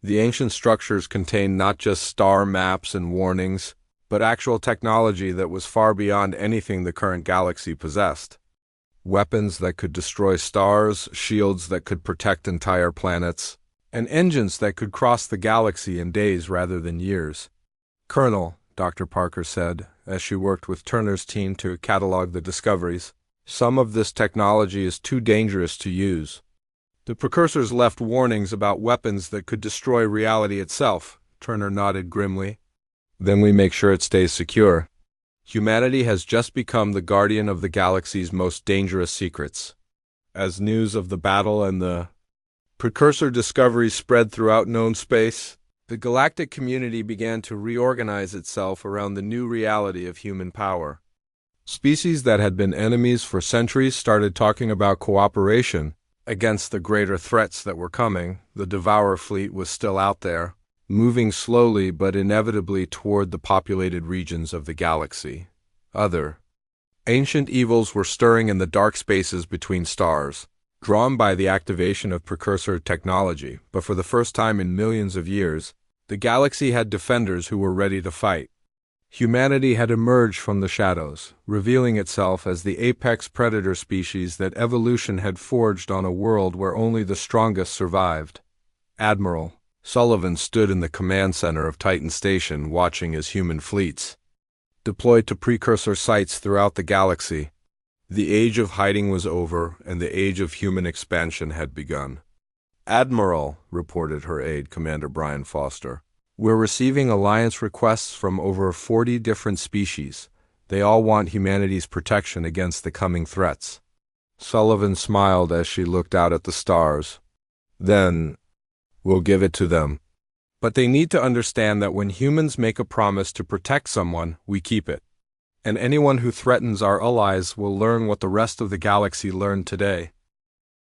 The ancient structures contained not just star maps and warnings, but actual technology that was far beyond anything the current galaxy possessed. Weapons that could destroy stars, shields that could protect entire planets, and engines that could cross the galaxy in days rather than years. "Colonel," Dr. Parker said, as she worked with Turner's team to catalog the discoveries, "some of this technology is too dangerous to use." "The precursors left warnings about weapons that could destroy reality itself," Turner nodded grimly. "Then we make sure it stays secure. Humanity has just become the guardian of the galaxy's most dangerous secrets." As news of the battle and the precursor discoveries spread throughout known space, the galactic community began to reorganize itself around the new reality of human power. Species that had been enemies for centuries started talking about cooperation against the greater threats that were coming. The Devourer fleet was still out there, moving slowly but inevitably toward the populated regions of the galaxy. Other ancient evils were stirring in the dark spaces between stars, drawn by the activation of precursor technology, but for the first time in millions of years, the galaxy had defenders who were ready to fight. Humanity had emerged from the shadows, revealing itself as the apex predator species that evolution had forged on a world where only the strongest survived. Admiral Sullivan stood in the command center of Titan Station watching as human fleets deployed to precursor sites throughout the galaxy. The age of hiding was over, and the age of human expansion had begun. "Admiral," reported her aide, Commander Brian Foster, "we're receiving alliance requests from over 40 different species. They all want humanity's protection against the coming threats." Sullivan smiled as she looked out at the stars. "Then, we'll give it to them. But they need to understand that when humans make a promise to protect someone, we keep it. And anyone who threatens our allies will learn what the rest of the galaxy learned today.